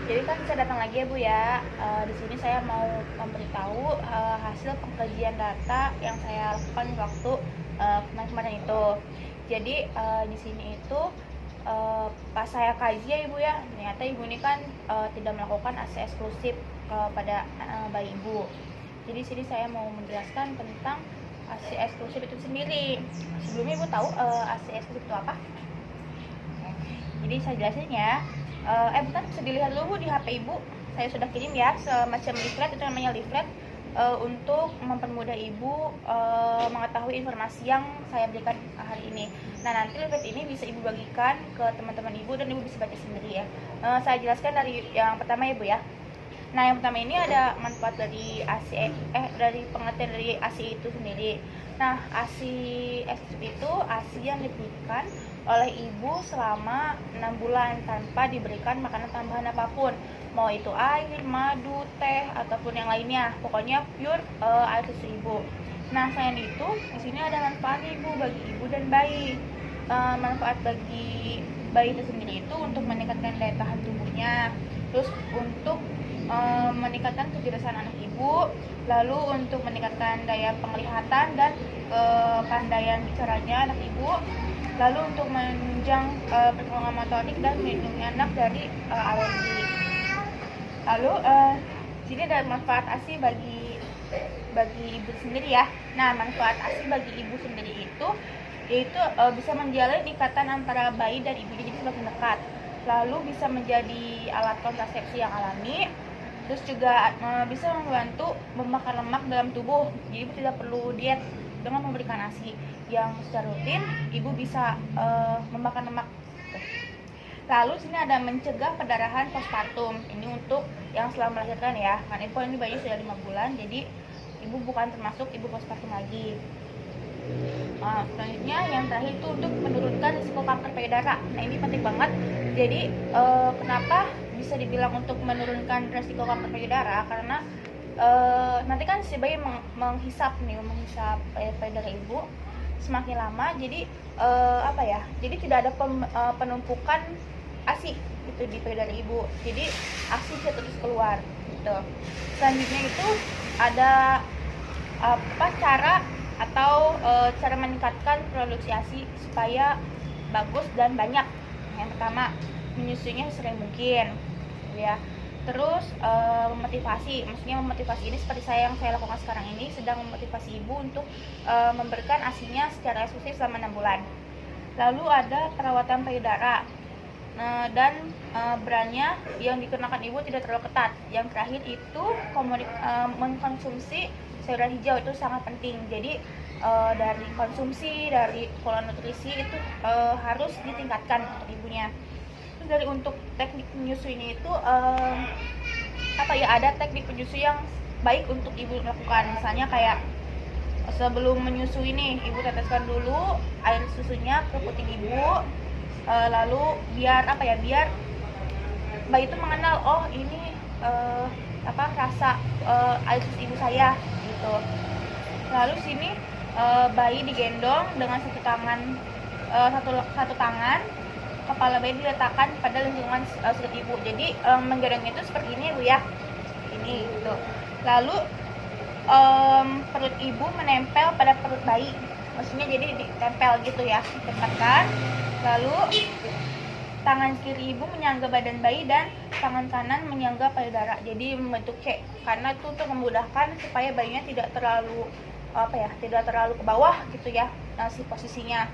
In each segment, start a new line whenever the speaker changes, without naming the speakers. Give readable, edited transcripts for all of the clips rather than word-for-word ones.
Jadi kan saya datang lagi ya Bu ya. Di sini saya mau memberitahu hasil pengkajian data yang saya lakukan waktu kemarin itu. Jadi di sini itu pas saya kaji ya Ibu ya, ternyata Ibu ini kan tidak melakukan ASI eksklusif kepada bayi Ibu. Jadi di sini saya mau menjelaskan tentang ASI eksklusif itu sendiri. Sebelumnya Ibu tahu ASI eksklusif itu apa? Jadi saya jelasin ya. Bentar, bisa dilihat dulu Bu di HP Ibu. Saya sudah kirim ya semacam leaflet, itu namanya leaflet untuk mempermudah Ibu mengetahui informasi yang saya berikan hari ini. Nah, nanti leaflet ini bisa Ibu bagikan ke teman-teman Ibu dan Ibu bisa baca sendiri ya. Saya jelaskan dari yang pertama ya Bu ya. Nah, yang pertama ini ada manfaat dari ASI dari pengertian dari ASI itu sendiri. Nah, ASI itu ASI yang diberikan oleh ibu selama 6 bulan tanpa diberikan makanan tambahan apapun, mau itu air, madu, teh ataupun yang lainnya. Pokoknya pure air susu ibu. Nah, selain itu di sini ada manfaat ibu bagi ibu dan bayi. Manfaat bagi bayi itu sendiri itu untuk meningkatkan daya tahan tubuhnya, terus untuk meningkatkan kecerdasan anak ibu, lalu untuk meningkatkan daya penglihatan dan kepandaian bicaranya anak ibu, lalu untuk menunjang perkembangan motorik dan melindungi anak dari alergi. Lalu sini ada manfaat ASI bagi ibu sendiri ya. Nah, manfaat ASI bagi ibu sendiri itu yaitu bisa menjalin ikatan antara bayi dan ibu jadi semakin dekat. Lalu bisa menjadi alat kontrasepsi yang alami. Terus juga bisa membantu membakar lemak dalam tubuh. Jadi ibu tidak perlu diet dengan memberikan ASI yang secara rutin. Ibu bisa membakar lemak. Lalu sini ada mencegah perdarahan postpartum. Ini untuk yang setelah melahirkan ya. Karena ibu ini bayi sudah 5 bulan, jadi ibu bukan termasuk ibu postpartum lagi. Selanjutnya yang terakhir itu untuk menurunkan risiko kanker payudara. Nah, ini penting banget. Jadi kenapa bisa dibilang untuk menurunkan risiko kanker payudara? Karena nanti kan si bayi menghisap payudara ibu semakin lama. Jadi jadi tidak ada penumpukan ASI gitu di payudara ibu. Jadi ASI bisa terus keluar gitu. Selanjutnya itu ada cara meningkatkan produksi ASI supaya bagus dan banyak. Yang pertama, menyusuinya sering mungkin ya. Terus memotivasi ini seperti yang saya lakukan sekarang ini, sedang memotivasi ibu untuk memberikan ASINya secara eksklusif selama 6 bulan. Lalu ada perawatan payudara dan brandnya yang dikenakan ibu tidak terlalu ketat. Yang terakhir itu mengkonsumsi sayuran hijau, itu sangat penting. Jadi dari konsumsi, dari pola nutrisi itu harus ditingkatkan untuk ibunya. Terus dari untuk teknik menyusuinya itu ada teknik penyusui yang baik untuk ibu lakukan. Misalnya kayak sebelum menyusui nih, ibu teteskan dulu air susunya ke puting ibu, lalu biar bayi itu mengenal, oh ini rasa air susu ibu saya gitu. Lalu sini bayi digendong dengan satu tangan, kepala bayi diletakkan pada lingkungan perut ibu. Jadi menggendong itu seperti ini Bu ya, ini gitu. Lalu perut ibu menempel pada perut bayi, maksudnya jadi ditempel gitu ya, ditekan. Lalu tangan kiri ibu menyangga badan bayi dan tangan kanan menyangga payudara, jadi membentuk C. Karena itu untuk memudahkan supaya bayinya tidak terlalu ke bawah gitu ya, si posisinya.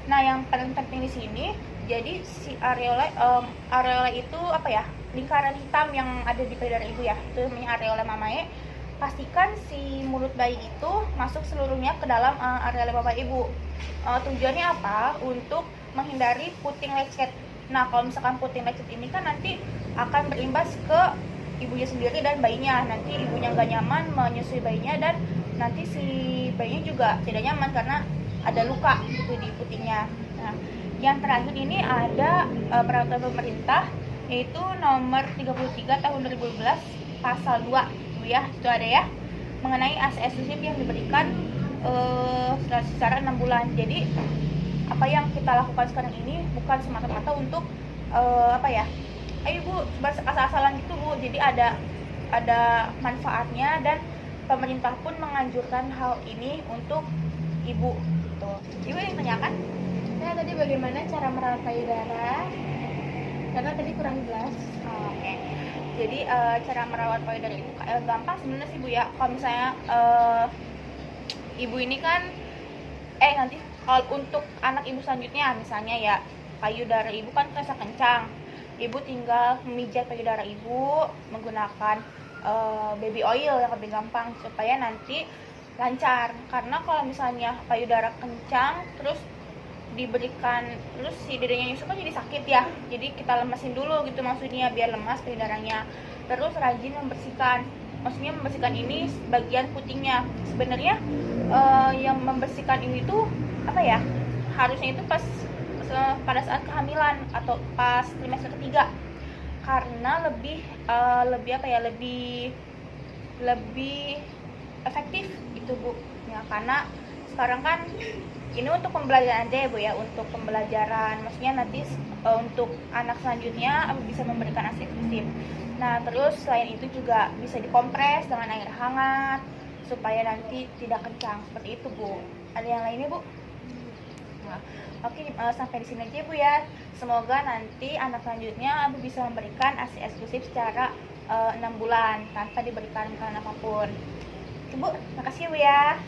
Nah, yang paling penting di sini, jadi si areola itu lingkaran hitam yang ada di payudara ibu ya, itu namanya areola mamae. Pastikan si mulut bayi itu masuk seluruhnya ke dalam areola mama ibu. Tujuannya apa? Untuk menghindari puting lecet. Nah, kalau misalkan puting lecet ini kan nanti akan berimbas ke ibunya sendiri dan bayinya. Nanti ibunya nggak nyaman menyusui bayinya, dan nanti si bayinya juga tidak nyaman karena ada luka gitu di putingnya. Nah, yang terakhir ini ada peraturan pemerintah, yaitu nomor 33 tahun 2012 pasal 2 itu ya, itu ada ya, mengenai ASI eksklusif yang diberikan secara 6 bulan. Jadi apa yang kita lakukan sekarang ini bukan semata-mata untuk ayo Bu, asal-asalan gitu Bu. Jadi ada manfaatnya, dan pemerintah pun menganjurkan hal ini untuk ibu gitu. Ibu yang tanyakan?
Nah, tadi bagaimana cara merawat payudara? Karena tadi kurang jelas.
Oke. Jadi cara merawat payudara itu gampang sebenarnya sih Bu ya. Kalau misalnya ibu ini kan nanti kalau untuk anak ibu selanjutnya, misalnya ya payudara ibu kan terasa kencang, ibu tinggal memijat payudara ibu menggunakan baby oil yang lebih gampang supaya nanti lancar. Karena kalau misalnya payudara kencang terus diberikan, terus si dedenya nyusu kan jadi sakit ya, jadi kita lemesin dulu gitu, maksudnya biar lemas payudaranya. Terus rajin membersihkan, maksudnya membersihkan ini bagian putingnya. Sebenarnya yang membersihkan ini tuh apa ya, harusnya itu pada saat kehamilan atau pas trimester ketiga, karena lebih efektif itu Bu ya. Karena sekarang kan ini untuk pembelajaran aja ya Bu ya, untuk pembelajaran, maksudnya nanti untuk anak selanjutnya bisa memberikan ASI eksklusif. Nah terus selain itu juga bisa dikompres dengan air hangat supaya nanti tidak kencang, seperti itu Bu. Ada yang lainnya Bu? Nah, oke, sampai di sini aja Bu ya. Semoga nanti anak selanjutnya Abu bisa memberikan ASI eksklusif secara 6 bulan tanpa diberikan makanan apapun. Ibu, makasih Bu ya.